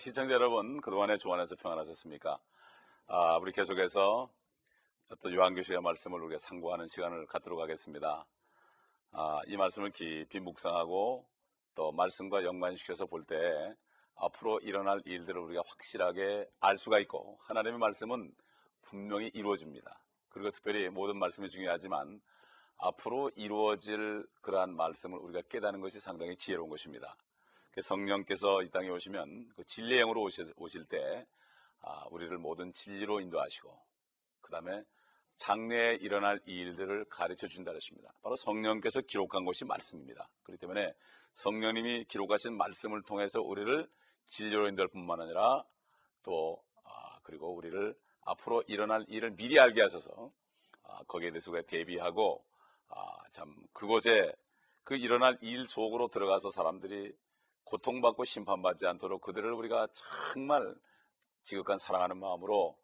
시청자 여러분, 그동안에 주 안에서 평안하셨습니까? 우리 계속해서 또 요한계시의 말씀을 우리가 상고하는 시간을 갖도록 하겠습니다. 이 말씀을 깊이 묵상하고 또 말씀과 연관시켜서 볼 때 앞으로 일어날 일들을 우리가 확실하게 알 수가 있고, 하나님의 말씀은 분명히 이루어집니다. 그리고 특별히 모든 말씀이 중요하지만 앞으로 이루어질 그러한 말씀을 우리가 깨닫는 것이 상당히 지혜로운 것입니다. 성령께서 이 땅에 오시면 그 진리의 영으로 오실 때 우리를 모든 진리로 인도하시고, 그 다음에 장래에 일어날 일들을 가르쳐 준다 했습니다. 바로 성령께서 기록한 것이 말씀입니다. 그렇기 때문에 성령님이 기록하신 말씀을 통해서 우리를 진리로 인도할 뿐만 아니라 또 그리고 우리를 앞으로 일어날 일을 미리 알게 하셔서 거기에 대해서 우리가 대비하고 참 그곳에 그 일어날 일 속으로 들어가서 사람들이 고통받고 심판받지 않도록 그들을 우리가 정말 지극한 사랑하는 마음으로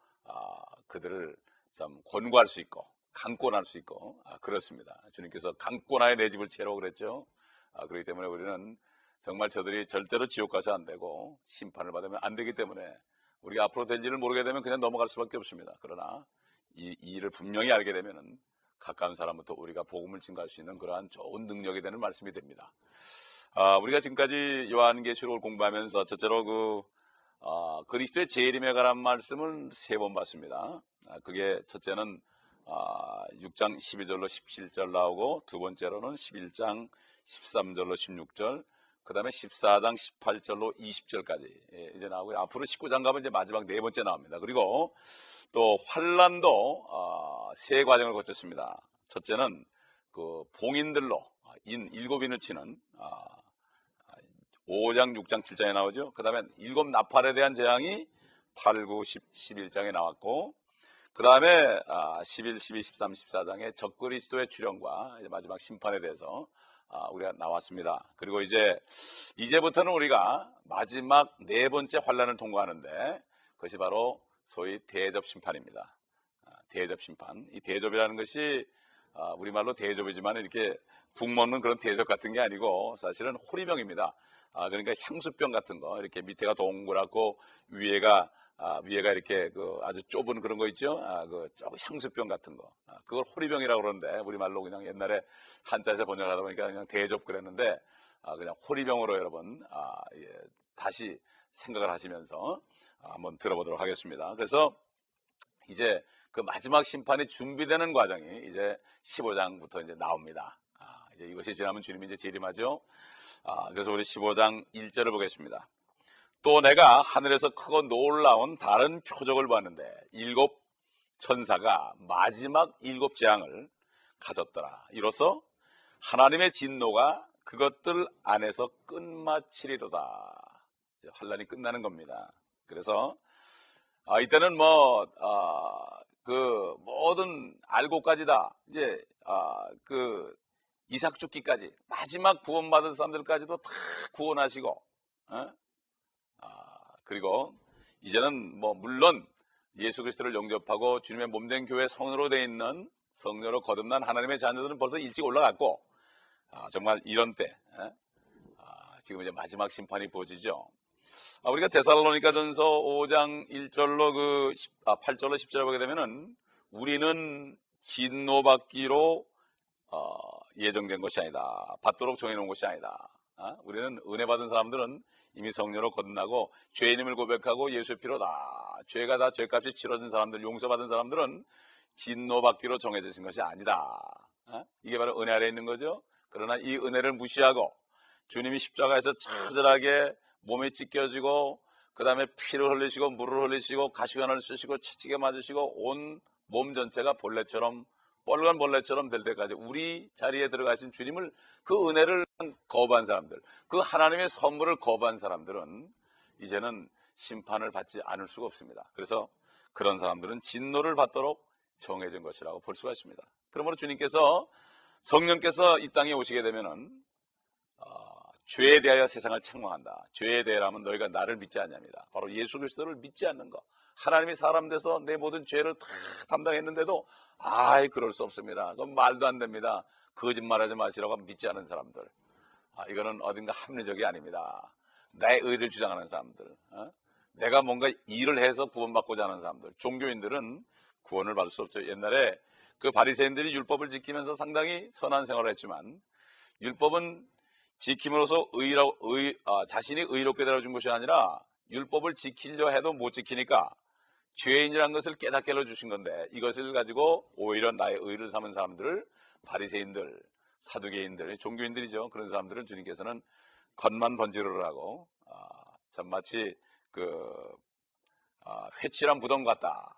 그들을 참 권고할 수 있고 강권할 수 있고 그렇습니다. 주님께서 강권하여 내 집을 채로 그랬죠. 그렇기 때문에 우리는 정말 저들이 절대로 지옥 가서 안 되고 심판을 받으면 안 되기 때문에 우리가 앞으로 될 일을 모르게 되면 그냥 넘어갈 수밖에 없습니다. 그러나 이 일을 분명히 알게 되면은 가까운 사람부터 우리가 복음을 증거할 수 있는 그러한 좋은 능력이 되는 말씀이 됩니다. 우리가 지금까지 요한계시록을 공부하면서 첫째로 그리스도의 재림에 관한 말씀을 3번 봤습니다. 그게 첫째는 6장 12절로 17절 나오고, 두 번째로는 11장 13절로 16절, 그 다음에 14장 18절로 20절까지 이제 나오고요. 앞으로 19장 가면 이제 마지막 4번째 나옵니다. 그리고 또 환란도 세 과정을 거쳤습니다. 첫째는 그 봉인들로 인 7인을 치는 5장, 6장, 7장에 나오죠. 그 다음에 7 나팔에 대한 재앙이 8, 9, 10, 11장에 나왔고, 그 다음에 11, 12, 13, 14장에 적그리스도의 출현과 이제 마지막 심판에 대해서 우리가 나왔습니다. 그리고 이제부터는 우리가 마지막 4번째 환란을 통과하는데, 그것이 바로 소위 대접 심판입니다. 대접 심판. 이 대접이라는 것이 우리말로 대접이지만 이렇게 국 먹는 그런 대접 같은 게 아니고 사실은 호리병입니다. 그러니까 향수병 같은 거, 이렇게 밑에가 동그랗고 위에가 이렇게 그 아주 좁은 그런 거 있죠. 그 향수병 같은 거. 그걸 호리병이라고 그러는데 우리말로 그냥 옛날에 한자에서 번역하다 보니까 그냥 대접 그랬는데 그냥 호리병으로 여러분 다시 생각을 하시면서 한번 들어보도록 하겠습니다. 그래서 이제 그 마지막 심판이 준비되는 과정이 이제 15장부터 이제 나옵니다. 이제 이것이 지나면 주님이 이제 재림하죠. 그래서 우리 15장 1절을 보겠습니다. 또 내가 하늘에서 크고 놀라운 다른 표적을 봤는데 7 천사가 마지막 7 재앙을 가졌더라. 이로써 하나님의 진노가 그것들 안에서 끝마치리로다. 환란이 끝나는 겁니다. 그래서 이때는 그 모든 알고까지 다 이제 그 이삭 죽기까지 마지막 구원받은 사람들까지도 다 구원하시고, 그리고 이제는 물론 예수 그리스도를 영접하고 주님의 몸된 교회 성으로 되어 있는 성녀로 거듭난 하나님의 자녀들은 벌써 일찍 올라갔고, 정말 이런 때 지금 이제 마지막 심판이 부어지죠. 우리가 데살로니가전서 5장 1절로 8절로 10절을 보게 되면은 우리는 진노받기로 예정된 것이 아니다. 받도록 정해놓은 것이 아니다. 우리는 은혜 받은 사람들은 이미 성령으로 거듭나고 죄인임을 고백하고 예수의 피로 다 죄가 다 죄값이 치러진 사람들, 용서받은 사람들은 진노받기로 정해진 것이 아니다. 이게 바로 은혜 아래 있는 거죠. 그러나 이 은혜를 무시하고 주님이 십자가에서 처절하게 몸이 찢겨지고 그 다음에 피를 흘리시고 물을 흘리시고 가시관을 쓰시고 채찍에 맞으시고 온 몸 전체가 벌레처럼, 빨간 벌레처럼 될 때까지 우리 자리에 들어가신 주님을, 그 은혜를 거부한 사람들, 그 하나님의 선물을 거부한 사람들은 이제는 심판을 받지 않을 수가 없습니다. 그래서 그런 사람들은 진노를 받도록 정해진 것이라고 볼 수가 있습니다. 그러므로 주님께서, 성령께서 이 땅에 오시게 되면은 죄에 대하여 세상을 책망한다. 죄에 대하여라면 너희가 나를 믿지 않냐입니다. 바로 예수 그리스도를 믿지 않는 것. 하나님이 사람 돼서 내 모든 죄를 다 담당했는데도 그럴 수 없습니다. 그건 말도 안 됩니다. 거짓말하지 마시라고 믿지 않은 사람들. 이거는 어딘가 합리적이 아닙니다. 나의 의를 주장하는 사람들, 내가 뭔가 일을 해서 구원받고자 하는 사람들, 종교인들은 구원을 받을 수 없죠. 옛날에 그 바리새인들이 율법을 지키면서 상당히 선한 생활을 했지만, 율법은 지킴으로써 자신이 의롭게 되어준 것이 아니라 율법을 지키려 해도 못 지키니까 죄인이라는 것을 깨닫게 해주신 건데, 이것을 가지고 오히려 나의 의를 삼은 사람들을 바리새인들, 사두개인들, 종교인들이죠. 그런 사람들은 주님께서는 겉만 번지르르하고 참 마치 회칠한 무덤 같다.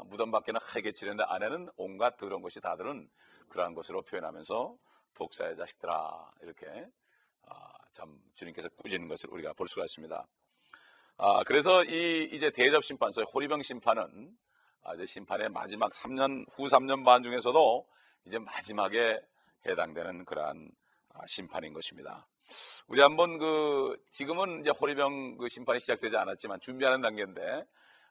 무덤 밖에는 하얗게 칠했는데 안에는 온갖 더러운 것이 다 들은 그러한 것으로 표현하면서 독사의 자식들아, 이렇게 참 주님께서 꾸짖는 것을 우리가 볼 수가 있습니다. 그래서 이제 대접 심판, 소위 호리병 심판은 이제 심판의 마지막 3년, 후 3년 반 중에서도 이제 마지막에 해당되는 그러한 심판인 것입니다. 우리 한번 지금은 이제 호리병 심판이 시작되지 않았지만 준비하는 단계인데,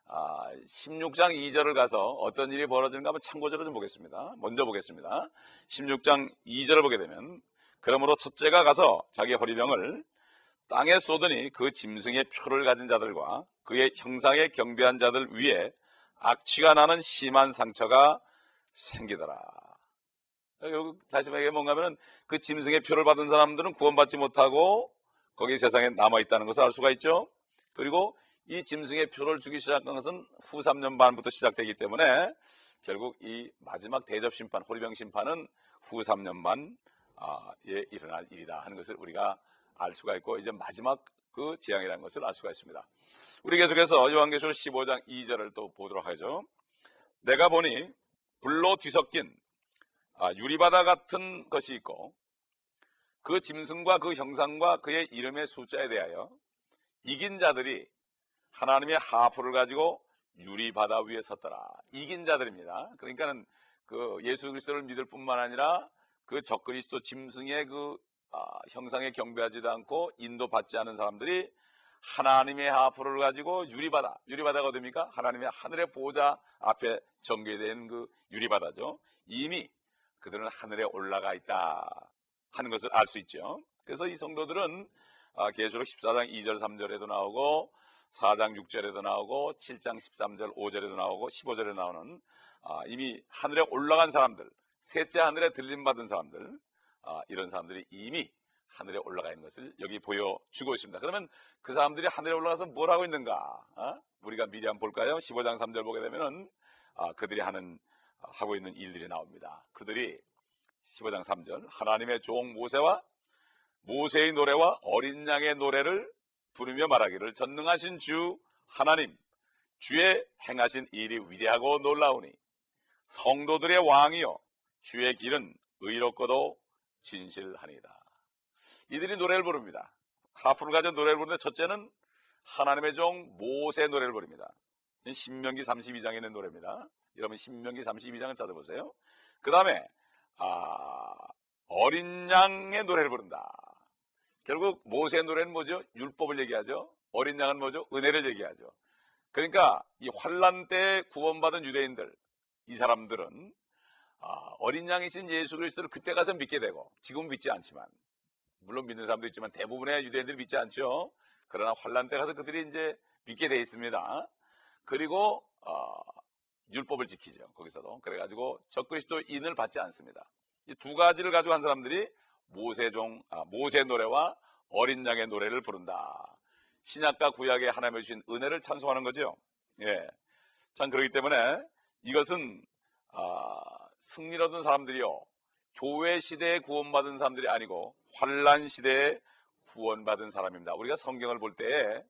16장 2절을 가서 어떤 일이 벌어지는가 한번 참고적으로 좀 보겠습니다. 먼저 보겠습니다. 16장 2절을 보게 되면, 그러므로 첫째가 가서 자기 호리병을 땅에 쏟으니 그 짐승의 표를 가진 자들과 그의 형상에 경배한 자들 위에 악취가 나는 심한 상처가 생기더라. 여기 다시 말해 뭔가 하면 그 짐승의 표를 받은 사람들은 구원받지 못하고 거기 세상에 남아있다는 것을 알 수가 있죠. 그리고 이 짐승의 표를 주기 시작한 것은 후 3년 반부터 시작되기 때문에 결국 이 마지막 대접 심판, 호리병 심판은 후 3년 반에 일어날 일이다 하는 것을 우리가 알 수가 있고, 이제 마지막 그 재앙이라는 것을 알 수가 있습니다. 우리 계속해서 요한계시록 15장 2절을 또 보도록 하죠. 내가 보니 불로 뒤섞인 유리바다 같은 것이 있고, 그 짐승과 그 형상과 그의 이름의 숫자에 대하여 이긴 자들이 하나님의 하프를 가지고 유리바다 위에 섰더라. 이긴 자들입니다. 그러니까는 그 예수 그리스도를 믿을 뿐만 아니라 그 적그리스도 짐승의 형상에 경배하지도 않고 인도받지 않은 사람들이 하나님의 하프를 가지고 유리바다가 어딥니까? 하나님의 하늘의 보좌 앞에 전개된 그 유리바다죠. 이미 그들은 하늘에 올라가 있다 하는 것을 알 수 있죠. 그래서 이 성도들은 계시록 14장 2절 3절에도 나오고 4장 6절에도 나오고 7장 13절 5절에도 나오고 15절에 나오는 이미 하늘에 올라간 사람들, 셋째 하늘에 들림받은 사람들, 이런 사람들이 이미 하늘에 올라가 있는 것을 여기 보여주고 있습니다. 그러면 그 사람들이 하늘에 올라가서 뭘 하고 있는가? 우리가 미리 한번 볼까요? 15장 3절 보게 되면은 그들이 하고 있는 일들이 나옵니다. 그들이 15장 3절 하나님의 종 모세와 모세의 노래와 어린 양의 노래를 부르며 말하기를 전능하신 주 하나님, 주의 행하신 일이 위대하고 놀라우니 성도들의 왕이여 주의 길은 의롭고도 진실하니다. 이들이 노래를 부릅니다. 하프를 가진 노래를 부르는데, 첫째는 하나님의 종 모세의 노래를 부릅니다. 신명기 32장에 있는 노래입니다. 여러분 신명기 32장을 찾아보세요. 그 다음에 어린 양의 노래를 부른다. 결국 모세의 노래는 뭐죠? 율법을 얘기하죠. 어린 양은 뭐죠? 은혜를 얘기하죠. 그러니까 이 환난 때 구원받은 유대인들, 이 사람들은 어린 양이신 예수 그리스도를 그때 가서 믿게 되고, 지금은 믿지 않지만, 물론 믿는 사람도 있지만 대부분의 유대인들이 믿지 않죠. 그러나 환난 때 가서 그들이 이제 믿게 돼 있습니다. 그리고 율법을 지키죠. 거기서도. 그래가지고 적그리스도인을 받지 않습니다. 이 두 가지를 가지고 한 사람들이 모세 노래와 어린 양의 노래를 부른다. 신약과 구약에 하나님의 주신 은혜를 찬송하는 거죠. 예. 참 그렇기 때문에 이것은 승리를 얻은 사람들이요, 교회 시대에 구원받은 사람들이 아니고 환난 시대에 구원받은 사람입니다. 우리가 성경을 볼 때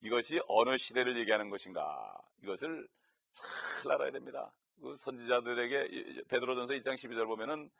이것이 어느 시대를 얘기하는 것인가, 이것을 잘 알아야 됩니다. 그 선지자들에게 베드로전서 1장 12절 보면은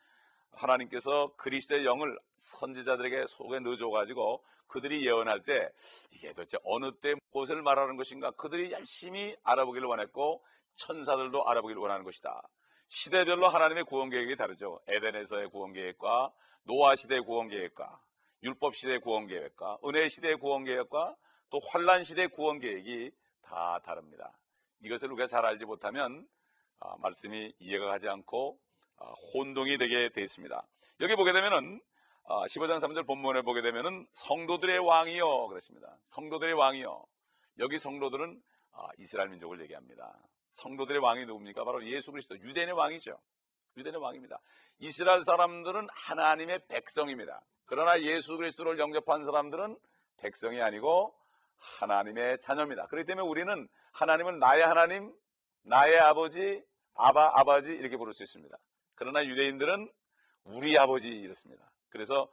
하나님께서 그리스도의 영을 선지자들에게 속에 넣어줘가지고 그들이 예언할 때 이게 도대체 어느 때 무엇을 말하는 것인가, 그들이 열심히 알아보기를 원했고 천사들도 알아보기를 원하는 것이다. 시대별로 하나님의 구원 계획이 다르죠. 에덴에서의 구원 계획과 노아 시대의 구원 계획과 율법 시대의 구원 계획과 은혜 시대의 구원 계획과 또 환난 시대의 구원 계획이 다 다릅니다. 이것을 우리가 잘 알지 못하면 말씀이 이해가 가지 않고 혼동이 되게 되어 있습니다. 여기 보게 되면은 15장 3절 본문에 보게 되면은 성도들의 왕이요 그랬습니다. 성도들의 왕이요. 여기 성도들은 이스라엘 민족을 얘기합니다. 성도들의 왕이 누굽니까? 바로 예수 그리스도, 유대인의 왕이죠. 유대인의 왕입니다. 이스라엘 사람들은 하나님의 백성입니다. 그러나 예수 그리스도를 영접한 사람들은 백성이 아니고 하나님의 자녀입니다. 그렇기 때문에 우리는 하나님은 나의 하나님, 나의 아버지, 아바지 이렇게 부를 수 있습니다. 그러나 유대인들은 우리 아버지 이렇습니다. 그래서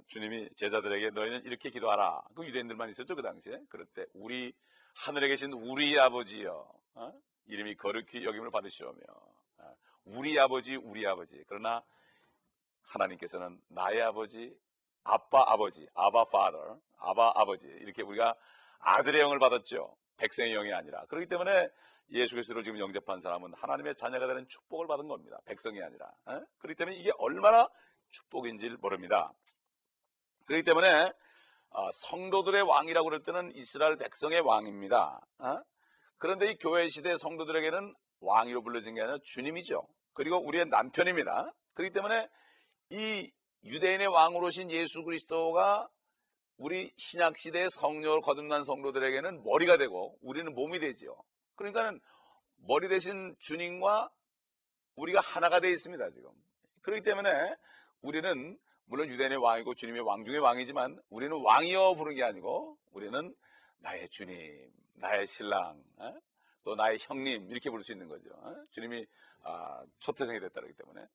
주님이 제자들에게 너희는 이렇게 기도하라. 그 유대인들만 있었죠 그 당시에. 그럴 때 우리 하늘에 계신 우리 아버지여, 이름이 거룩히 여김을 받으시오며, 우리 아버지 우리 아버지. 그러나 하나님께서는 나의 아버지, 아빠 아버지, 아바 파더, 아바 아버지 이렇게 우리가 아들의 영을 받았죠. 백성의 영이 아니라. 그렇기 때문에 예수 그리스도를 지금 영접한 사람은 하나님의 자녀가 되는 축복을 받은 겁니다. 백성이 아니라. 그렇기 때문에 이게 얼마나 축복인지를 모릅니다. 그렇기 때문에 성도들의 왕이라고 그럴 때는 이스라엘 백성의 왕입니다. 그런데 이 교회 시대 성도들에게는 왕이로 불려진 게 아니라 주님이죠. 그리고 우리의 남편입니다. 그렇기 때문에 이 유대인의 왕으로 오신 예수 그리스도가 우리 신약시대의 성령을 거듭난 성도들에게는 머리가 되고 우리는 몸이 되지요. 그러니까는 머리 대신 주님과 우리가 하나가 되어 있습니다 지금. 그렇기 때문에 우리는 물론 유대인의 왕이고 주님의 왕 중의 왕이지만 우리는 왕이여 부르는 게 아니고 우리는 나의 주님, 나의 신랑, 또 나의 형님 이렇게 부를 수 있는 거죠. 주님이 초태생이 됐다기 때문에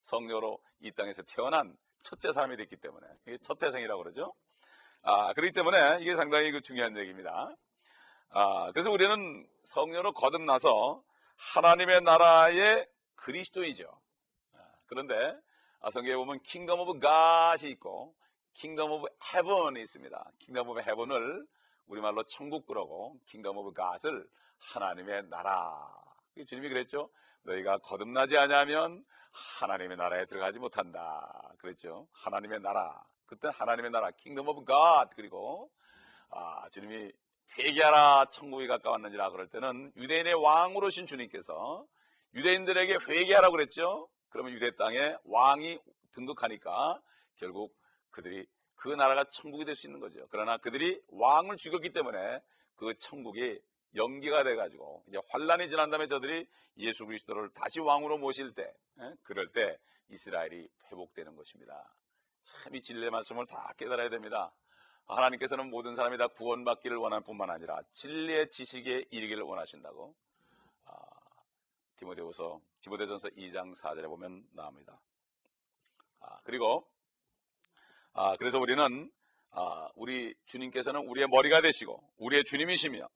성녀로 이 땅에서 태어난 첫째 사람이 됐기 때문에 이게 첫태생이라고 그러죠. 그렇기 때문에 이게 상당히 중요한 얘기입니다. 그래서 우리는 성녀로 거듭나서 하나님의 나라의 그리스도이죠. 그런데 성경에 보면 킹덤 오브 갓이 있고 킹덤 오브 헤븐이 있습니다. 킹덤 오브 헤븐을 우리말로 천국 그러고 킹덤 오브 갓을 하나님의 나라. 주님이 그랬죠. 너희가 거듭나지 않으면 하나님의 나라에 들어가지 못한다. 그랬죠. 하나님의 나라. 그때 하나님의 나라 킹덤 오브 갓. 그리고 주님이 회개하라 천국이 가까웠느니라 그럴 때는 유대인의 왕으로 오신 주님께서 유대인들에게 회개하라고 그랬죠. 그러면 유대 땅에 왕이 등극하니까 결국 그들이 그 나라가 천국이 될 수 있는 거죠. 그러나 그들이 왕을 죽였기 때문에 그 천국이 연기가 돼가지고 이제 환란이 지난 다음에 저들이 예수 그리스도를 다시 왕으로 모실 때, 그럴 때 이스라엘이 회복되는 것입니다. 참 이 진리의 말씀을 다 깨달아야 됩니다. 하나님께서는 모든 사람이 다 구원받기를 원할 뿐만 아니라 진리의 지식에 이르기를 원하신다고 디모데전서 2장 4절에 보면 나옵니다. 그리고 그래서 우리는 우리 주님께서는 우리의 머리가 되시고 우리의 주님이시며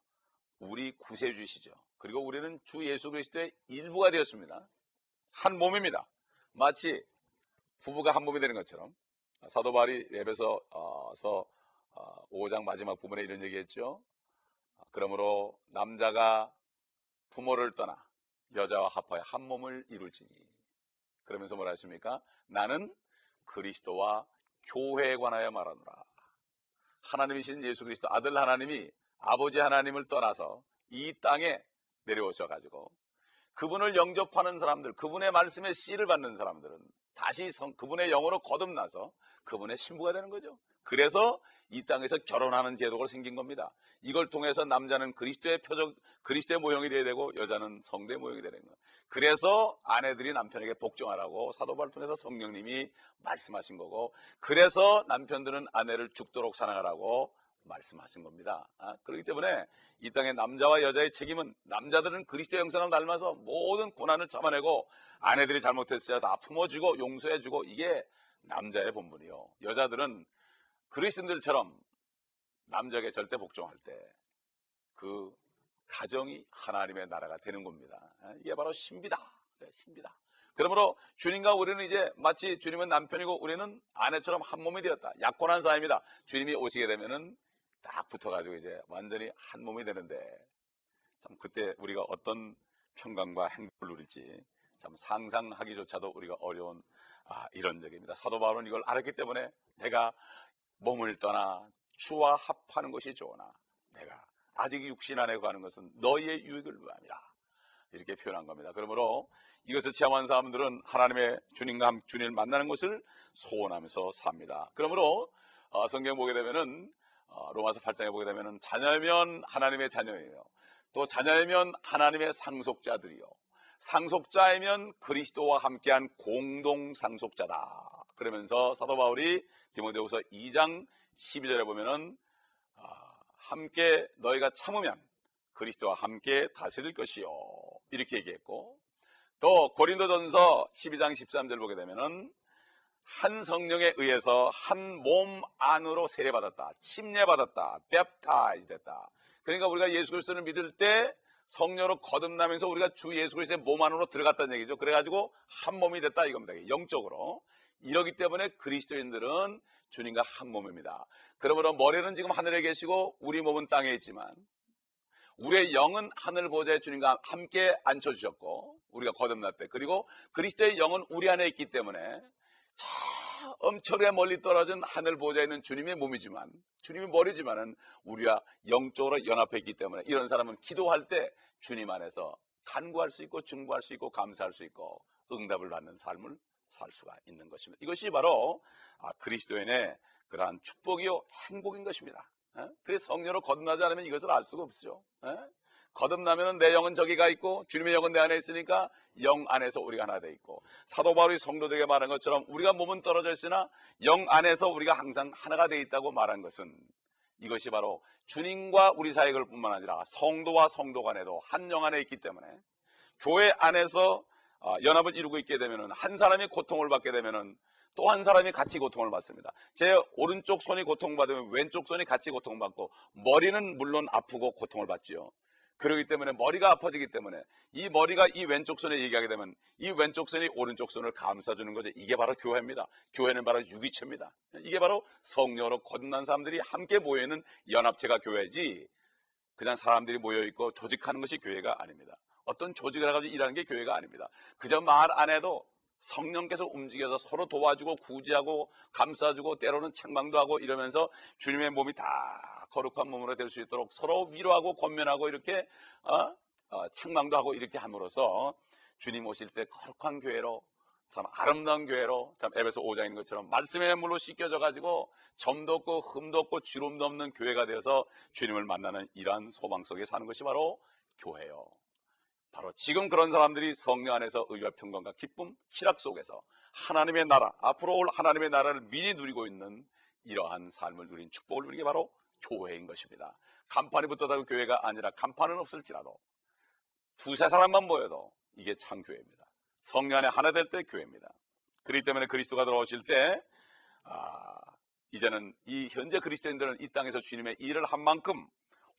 우리 구세주이시죠. 그리고 우리는 주 예수 그리스도의 일부가 되었습니다. 한 몸입니다. 마치 부부가 한 몸이 되는 것처럼 사도 바울이 에베소서 5장 마지막 부분에 이런 얘기했죠. 그러므로 남자가 부모를 떠나 여자와 합하여 한 몸을 이룰지니. 그러면서 뭐라 했습니까? 나는 그리스도와 교회에 관하여 말하노라. 하나님이신 예수 그리스도 아들 하나님이 아버지 하나님을 떠나서 이 땅에 내려오셔가지고 그분을 영접하는 사람들, 그분의 말씀에 씨를 받는 사람들은 다시 그분의 영으로 거듭나서 그분의 신부가 되는 거죠. 그래서 이 땅에서 결혼하는 제도가 생긴 겁니다. 이걸 통해서 남자는 그리스도의 표적, 그리스도의 모형이 되어야 되고 여자는 성도의 모형이 되는 거예요. 그래서 아내들이 남편에게 복종하라고 사도 바울을 통해서 성령님이 말씀하신 거고, 그래서 남편들은 아내를 죽도록 사랑하라고 말씀하신 겁니다. 그렇기 때문에 이 땅의 남자와 여자의 책임은, 남자들은 그리스도의 형상을 닮아서 모든 고난을 참아내고 아내들이 잘못했어야 다 품어주고 용서해주고, 이게 남자의 본분이요. 여자들은 그리스도인들처럼 남자에게 절대 복종할 때 그 가정이 하나님의 나라가 되는 겁니다. 이게 바로 신비다. 신비다. 그러므로 주님과 우리는 이제 마치 주님은 남편이고 우리는 아내처럼 한 몸이 되었다. 약혼한 사람입니다. 주님이 오시게 되면은 딱 붙어가지고 이제 완전히 한 몸이 되는데, 참 그때 우리가 어떤 평강과 행복을 누릴지 참 상상하기조차도 우리가 어려운 이런 적입니다. 사도 바울은 이걸 알았기 때문에 내가 몸을 떠나 주와 합하는 것이 좋으나 내가 아직 육신 안에 가는 것은 너희의 유익을 위함이라. 이렇게 표현한 겁니다. 그러므로 이것을 체험한 사람들은 하나님의 주님과 주님을 만나는 것을 소원하면서 삽니다. 그러므로 성경 보게 되면은 로마서 8장에 보게 되면은 자녀면 하나님의 자녀예요. 또 자녀면 하나님의 상속자들이요. 상속자이면 그리스도와 함께한 공동 상속자다. 그러면서 사도 바울이 디모데후서 2장 12절에 보면은 함께 너희가 참으면 그리스도와 함께 다스릴 것이요. 이렇게 얘기했고, 또 고린도전서 12장 13절 보게 되면은 한 성령에 의해서 한 몸 안으로 세례받았다, 침례받았다, baptized 됐다. 그러니까 우리가 예수 그리스도를 믿을 때 성령으로 거듭나면서 우리가 주 예수 그리스도의 몸 안으로 들어갔다는 얘기죠. 그래가지고 한 몸이 됐다 이겁니다. 영적으로. 이러기 때문에 그리스도인들은 주님과 한 몸입니다. 그러므로 머리는 지금 하늘에 계시고 우리 몸은 땅에 있지만 우리의 영은 하늘 보좌에 주님과 함께 앉혀주셨고, 우리가 거듭날 때, 그리고 그리스도의 영은 우리 안에 있기 때문에 저 엄청나게 멀리 떨어진 하늘 보좌에 있는 주님의 몸이지만, 주님의 머리지만은 우리와 영적으로 연합해 있기 때문에 이런 사람은 기도할 때 주님 안에서 간구할 수 있고 중보할 수 있고 감사할 수 있고 응답을 받는 삶을 살 수가 있는 것입니다. 이것이 바로 그리스도인의 그러한 축복이요 행복인 것입니다. 그래서 성령으로 거듭나지 않으면 이것을 알 수가 없죠. 거듭나면 내 영은 저기가 있고 주님의 영은 내 안에 있으니까 영 안에서 우리가 하나 돼 있고, 사도 바울이 성도들에게 말한 것처럼 우리가 몸은 떨어져 있으나 영 안에서 우리가 항상 하나가 돼 있다고 말한 것은, 이것이 바로 주님과 우리 사이의 것뿐만 아니라 성도와 성도 간에도 한 영 안에 있기 때문에, 교회 안에서 연합을 이루고 있게 되면은 한 사람이 고통을 받게 되면은 또 한 사람이 같이 고통을 받습니다. 제 오른쪽 손이 고통받으면 왼쪽 손이 같이 고통받고, 머리는 물론 아프고 고통을 받지요. 그렇기 때문에 머리가 아파지기 때문에 이 머리가 이 왼쪽 손에 얘기하게 되면 이 왼쪽 손이 오른쪽 손을 감싸주는 거죠. 이게 바로 교회입니다. 교회는 바로 유기체입니다. 이게 바로 성령으로 거듭난 사람들이 함께 모여있는 연합체가 교회지, 그냥 사람들이 모여있고 조직하는 것이 교회가 아닙니다. 어떤 조직을 해가지고 일하는 게 교회가 아닙니다. 그저 말 안 해도 성령께서 움직여서 서로 도와주고 구제하고 감싸주고 때로는 책망도 하고 이러면서 주님의 몸이 다 거룩한 몸으로 될 수 있도록 서로 위로하고 권면하고 이렇게 책망도 하고 이렇게 함으로써 주님 오실 때 거룩한 교회로, 참 아름다운 교회로, 참 에베소 5장에 있는 것처럼 말씀의 물로 씻겨져 가지고 점도 없고 흠도 없고 주름도 없는 교회가 되어서 주님을 만나는 이러한 소망 속에 사는 것이 바로 교회요. 바로 지금 그런 사람들이 성령 안에서 의와 평강과 기쁨, 희락 속에서 하나님의 나라, 앞으로 올 하나님의 나라를 미리 누리고 있는 이러한 삶을 누린 축복을 누리는 게 바로 교회인 것입니다. 간판이 붙었다고 교회가 아니라, 간판은 없을지라도 두세 사람만 모여도 이게 참 교회입니다. 성령 안에 하나 될 때 교회입니다. 그렇기 때문에 그리스도가 들어오실 때 이제는 이 현재 그리스도인들은 이 땅에서 주님의 일을 한 만큼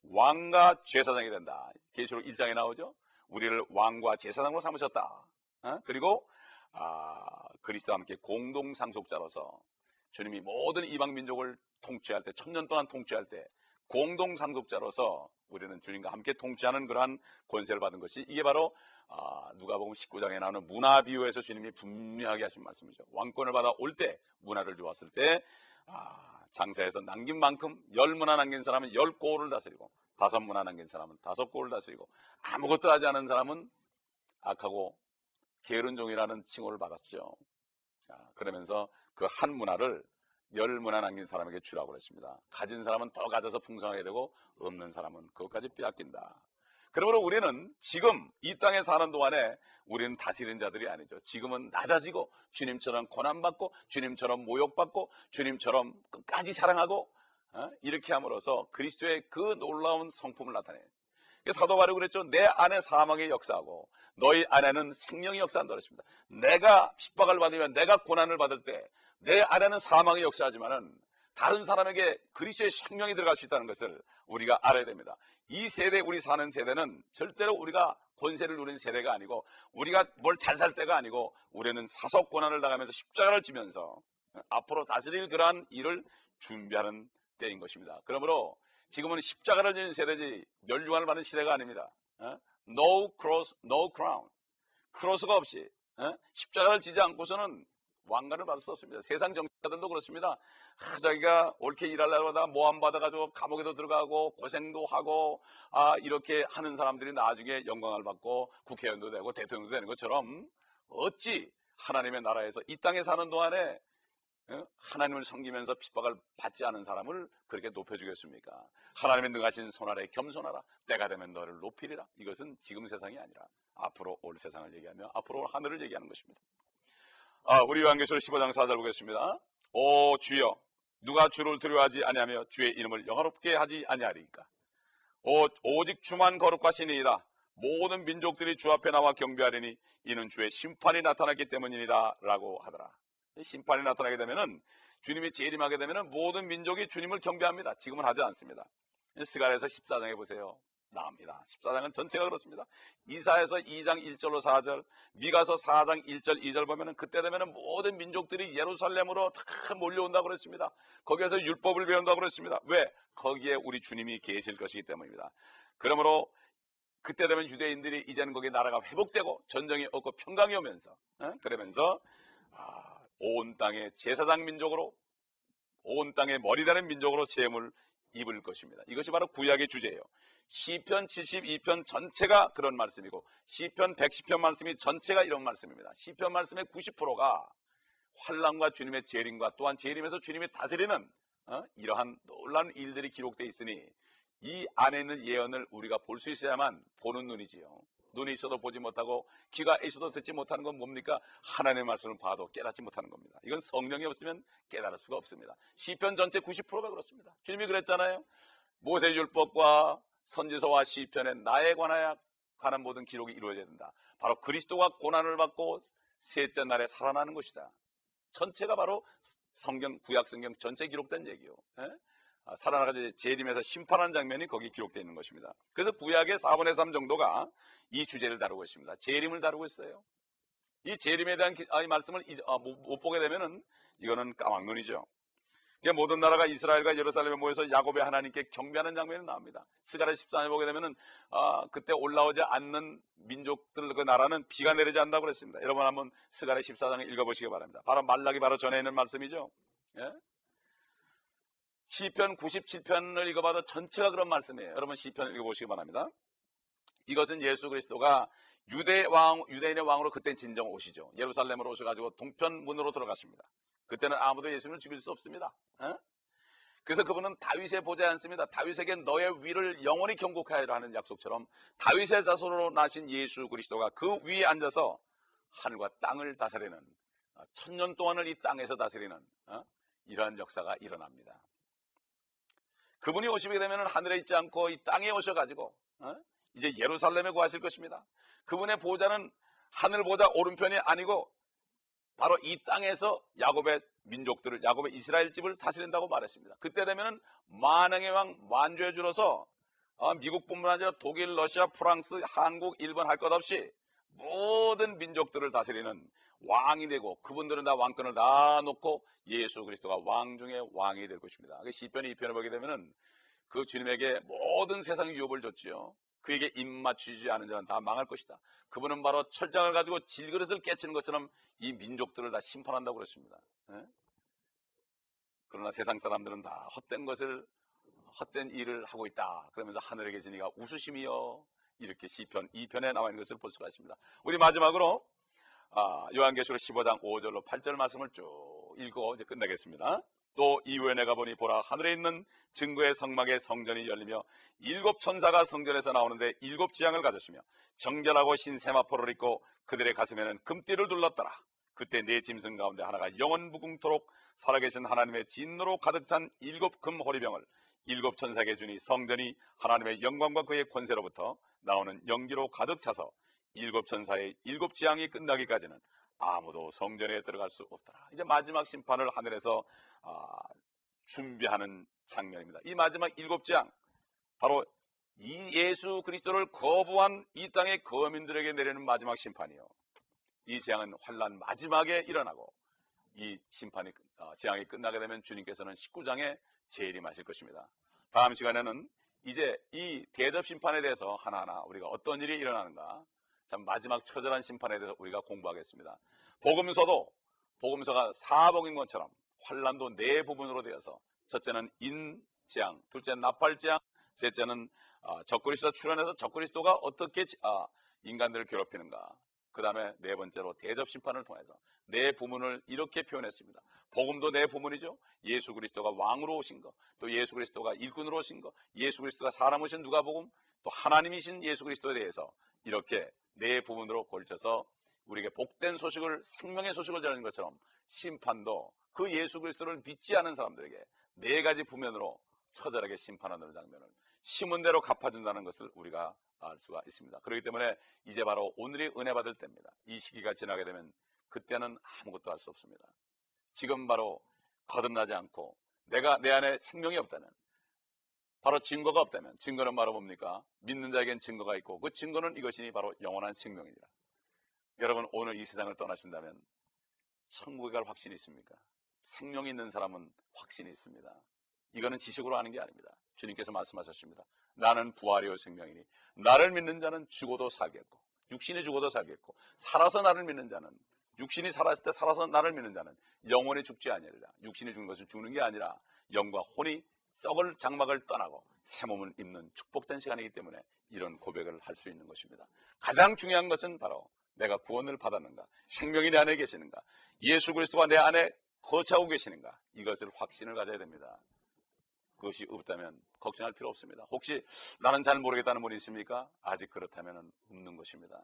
왕과 제사장이 된다. 계시록 1장에 나오죠. 우리를 왕과 제사장으로 삼으셨다. 그리고 그리스도와 함께 공동 상속자로서 주님이 모든 이방 민족을 통치할 때, 1000년 동안 통치할 때 공동 상속자로서 우리는 주님과 함께 통치하는 그러한 권세를 받은 것이, 이게 바로 누가복음 19장에 나오는 문화 비유에서 주님이 분명하게 하신 말씀이죠. 왕권을 받아 올 때, 문화를 주었을 때 장사에서 남긴 만큼 10문화 남긴 사람은 10고을을 다스리고 5문화 남긴 사람은 5고을을 다스리고, 아무것도 하지 않은 사람은 악하고 게으른 종이라는 칭호를 받았죠. 그러면서 그 한 문화를 10문화 남긴 사람에게 주라고 그랬습니다. 가진 사람은 더 가져서 풍성하게 되고 없는 사람은 그것까지 빼앗긴다. 그러므로 우리는 지금 이 땅에 사는 동안에 우리는 다스리는 자들이 아니죠. 지금은 낮아지고 주님처럼 고난받고 주님처럼 모욕받고 주님처럼 끝까지 사랑하고 이렇게 함으로써 그리스도의 그 놀라운 성품을 나타내요. 사도 바울이 그랬죠. 내 안에 사망의 역사하고 너희 안에는 생명의 역사한다 그랬습니다. 내가 핍박을 받으면, 내가 고난을 받을 때 내 안에는 사망의 역사하지만은 다른 사람에게 그리스도의 생명이 들어갈 수 있다는 것을 우리가 알아야 됩니다. 이 세대, 우리 사는 세대는 절대로 우리가 권세를 누리는 세대가 아니고, 우리가 뭘 잘 살 때가 아니고, 우리는 사속 고난을 당하면서 십자가를 지면서 앞으로 다스릴 그러한 일을 준비하는 때인 것입니다. 그러므로 지금은 십자가를 지는 세대지 멸류관을 받는 시대가 아닙니다. No cross, no crown. 크로스가 없이 십자가를 지지 않고서는 왕관을 받을 수 없습니다. 세상 정치자들도 그렇습니다. 자기가 옳게 일하려고 하다가 모함 받아가지고 감옥에도 들어가고 고생도 하고 이렇게 하는 사람들이 나중에 영광을 받고 국회의원도 되고 대통령도 되는 것처럼, 어찌 하나님의 나라에서 이 땅에 사는 동안에 하나님을 섬기면서 핍박을 받지 않은 사람을 그렇게 높여주겠습니까? 하나님의 능하신 손아래 겸손하라. 때가 되면 너를 높이리라. 이것은 지금 세상이 아니라 앞으로 올 세상을 얘기하며 앞으로 올 하늘을 얘기하는 것입니다. 우리 요한계시록 15장 4절 보겠습니다. 오 주여, 누가 주를 두려워하지 아니하며 주의 이름을 영화롭게 하지 아니하리까? 오직 주만 거룩하시니이다. 모든 민족들이 주 앞에 나와 경배하리니 이는 주의 심판이 나타났기 때문이니이다 라고 하더라. 심판이 나타나게 되면은, 주님이 재림하게 되면은 모든 민족이 주님을 경배합니다. 지금은 하지 않습니다. 스가랴에서 14장에 보세요. 나옵니다. 14장은 전체가 그렇습니다. 이사야서 2장 1절로 4절, 미가서 4장 1절 2절 보면은 그때 되면은 모든 민족들이 예루살렘으로 다 몰려온다고 그랬습니다. 거기에서 율법을 배운다고 그랬습니다. 왜? 거기에 우리 주님이 계실 것이기 때문입니다. 그러므로 그때 되면 유대인들이 이제는 거기 나라가 회복되고 전쟁이 없고 평강이 오면서, 그러면서 온 땅의 제사장 민족으로, 온 땅의 머리다는 민족으로 세움을 입을 것입니다. 이것이 바로 구약의 주제예요. 시편 72편 전체가 그런 말씀이고, 시편 110편 말씀이 전체가 이런 말씀입니다. 시편 말씀의 90%가 환난과 주님의 재림과 또한 재림에서 주님이 다스리는 이러한 놀라운 일들이 기록되어 있으니, 이 안에 있는 예언을 우리가 볼 수 있어야만 보는 눈이지요. 눈이 있어도 보지 못하고 귀가 있어도 듣지 못하는 건 뭡니까? 하나님의 말씀을 봐도 깨닫지 못하는 겁니다. 이건 성령이 없으면 깨달을 수가 없습니다. 시편 전체 90%가 그렇습니다. 주님이 그랬잖아요. 모세율법과 선지서와 시편에 나에 관한 모든 기록이 이루어져야 된다. 바로 그리스도가 고난을 받고 셋째 날에 살아나는 것이다. 전체가 바로 성경, 구약 성경 전체 기록된 얘기요. 살아나가지고 재림에서 심판하는 장면이 거기 기록되어 있는 것입니다. 그래서 구약의 4분의 3 정도가 이 주제를 다루고 있습니다. 재림을 다루고 있어요. 이 재림에 대한 이 말씀을 못 보게 되면은 이거는 까막눈이죠. 모든 나라가 이스라엘과 예루살렘에 모여서 야곱의 하나님께 경배하는 장면이 나옵니다. 스가랴 14장에 보게 되면은 그때 올라오지 않는 민족들 그 나라는 비가 내리지 않는다고 그랬습니다. 여러분 한번 스가랴 14장을 읽어보시기 바랍니다. 바로 말라기 바로 전에 있는 말씀이죠. 예? 시편 97편을 읽어봐도 전체가 그런 말씀이에요. 여러분 시편 읽어보시기 바랍니다. 이것은 예수 그리스도가 유대인의 왕으로 그때 진정 오시죠. 예루살렘으로 오셔가지고 동편 문으로 들어갔습니다. 그때는 아무도 예수님을 죽일 수 없습니다. 그래서 그분은 다윗의 보좌에 앉습니다. 다윗에게 너의 위를 영원히 경고하리라 하는 약속처럼 다윗의 자손으로 나신 예수 그리스도가 그 위에 앉아서 하늘과 땅을 다스리는, 1000년 동안을 이 땅에서 다스리는 이러한 역사가 일어납니다. 그분이 오시게 되면 하늘에 있지 않고 이 땅에 오셔가지고 이제 예루살렘에 거하실 것입니다. 그분의 보좌는 하늘 보좌 오른편이 아니고 바로 이 땅에서 야곱의 민족들을, 야곱의 이스라엘 집을 다스린다고 말했습니다. 그때 되면 만왕의 왕 만주의 주로서 미국뿐만 아니라 독일, 러시아, 프랑스, 한국, 일본 할 것 없이 모든 민족들을 다스리는 왕이 되고, 그분들은 다 왕권을 다 놓고 예수 그리스도가 왕 중에 왕이 될 것입니다. 시편이 2편을 보게 되면은 그 주님에게 모든 세상 유업을 줬지요. 그에게 입맞추지 않은 자는 다 망할 것이다. 그분은 바로 철장을 가지고 질그릇을 깨치는 것처럼 이 민족들을 다 심판한다고 그랬습니다. 그러나 세상 사람들은 다 헛된 일을 하고 있다. 그러면서 하늘에 계신 이가 웃으심이여, 이렇게 시편 2편에 나와 있는 것을 볼 수가 있습니다. 우리 마지막으로 요한계시록 15장 5절로 8절 말씀을 쭉 읽고 이제 끝내겠습니다. 또 이후에 내가 보니 보라, 하늘에 있는 증거의 성막의 성전이 열리며 7 천사가 성전에서 나오는데 7 지향을 가졌으며 정결하고 흰 세마포를 입고 그들의 가슴에는 금띠를 둘렀더라. 그때 네 짐승 가운데 하나가 영원 무궁토록 살아계신 하나님의 진노로 가득 찬 7 금 호리병을 7 천사에게 주니 성전이 하나님의 영광과 그의 권세로부터 나오는 연기로 가득 차서 7 천사의 7 지향이 끝나기까지는 아무도 성전에 들어갈 수 없더라. 이제 마지막 심판을 하늘에서 준비하는 장면입니다. 이 마지막 7 지향, 바로 이 예수 그리스도를 거부한 이 땅의 거민들에게 내리는 마지막 심판이요. 이 재앙은 환난 마지막에 일어나고, 이 심판이 재앙이 끝나게 되면 주님께서는 19장에 재림하실 것입니다. 다음 시간에는 이제 이 대접 심판에 대해서 하나하나 우리가 어떤 일이 일어나는가, 참 마지막 처절한 심판에 대해서 우리가 공부하겠습니다. 복음서도 복음서가 사복인 것처럼 환란도 네 부분으로 되어서 첫째는 인재앙, 둘째는 나팔재앙, 셋째는 적그리스도 출현해서 적그리스도가 어떻게 인간들을 괴롭히는가, 그 다음에 네 번째로 대접심판을 통해서 네 부문을 이렇게 표현했습니다. 복음도 네 부문이죠. 예수 그리스도가 왕으로 오신 거, 또 예수 그리스도가 일꾼으로 오신 거, 예수 그리스도가 사람 오신 누가복음, 또 하나님이신 예수 그리스도에 대해서 이렇게 네 부분으로 걸쳐서 우리에게 복된 소식을, 생명의 소식을 전하는 것처럼 심판도 그 예수 그리스도를 믿지 않은 사람들에게 네 가지 부면으로 처절하게 심판하는 장면을 심은 대로 갚아준다는 것을 우리가 알 수가 있습니다. 그렇기 때문에 이제 바로 오늘이 은혜 받을 때입니다. 이 시기가 지나게 되면 그때는 아무것도 할 수 없습니다. 지금 바로 거듭나지 않고 내가 내 안에 생명이 없다면, 바로 증거가 없다면, 증거는 바로 뭡니까? 믿는 자에겐 증거가 있고 그 증거는 이것이니 바로 영원한 생명이니라. 여러분, 오늘 이 세상을 떠나신다면 천국에 갈 확신이 있습니까? 생명이 있는 사람은 확신이 있습니다. 이거는 지식으로 아는 게 아닙니다. 주님께서 말씀하셨습니다. 나는 부활이요 생명이니 나를 믿는 자는 죽어도 살겠고, 육신이 죽어도 살겠고, 살아서 나를 믿는 자는, 육신이 살았을 때 살아서 나를 믿는 자는 영원히 죽지 아니하리라. 육신이 죽는 것은 죽는 게 아니라 영과 혼이 썩을 장막을 떠나고 새 몸을 입는 축복된 시간이기 때문에 이런 고백을 할 수 있는 것입니다. 가장 중요한 것은 바로 내가 구원을 받았는가, 생명이 내 안에 계시는가, 예수 그리스도가 내 안에 거처하고 계시는가, 이것을 확신을 가져야 됩니다. 그것이 없다면 걱정할 필요 없습니다. 혹시 나는 잘 모르겠다는 분이 있습니까? 아직 그렇다면 없는 것입니다.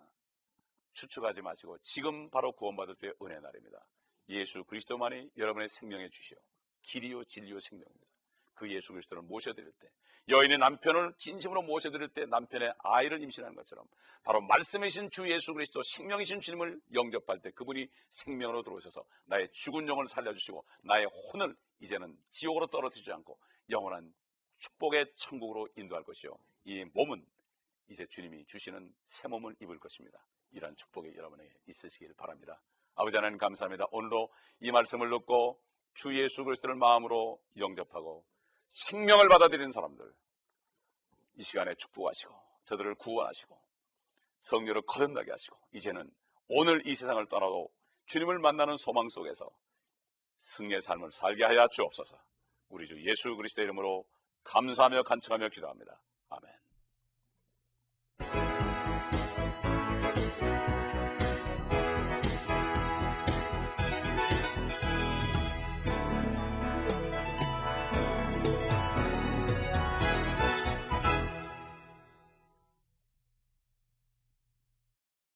추측하지 마시고 지금 바로 구원받을 때의 은혜 날입니다. 예수 그리스도만이 여러분의 생명의 주시오, 길이요 진리요 생명입니다. 그 예수 그리스도를 모셔드릴 때, 여인의 남편을 진심으로 모셔드릴 때 남편의 아이를 임신하는 것처럼 바로 말씀이신 주 예수 그리스도, 생명이신 주님을 영접할 때 그분이 생명으로 들어오셔서 나의 죽은 영을 살려주시고 나의 혼을 이제는 지옥으로 떨어뜨리지 않고 영원한 축복의 천국으로 인도할 것이요, 이 몸은 이제 주님이 주시는 새 몸을 입을 것입니다. 이러한 축복이 여러분에게 있으시길 바랍니다. 아버지 하나님 감사합니다. 오늘도 이 말씀을 듣고 주 예수 그리스도를 마음으로 영접하고 생명을 받아들이는 사람들 이 시간에 축복하시고 저들을 구원하시고 성령으로 거듭나게 하시고 이제는 오늘 이 세상을 떠나도 주님을 만나는 소망 속에서 승리의 삶을 살게 하여 주옵소서. 우리 주 예수 그리스도의 이름으로 감사하며 간청하며 기도합니다. 아멘.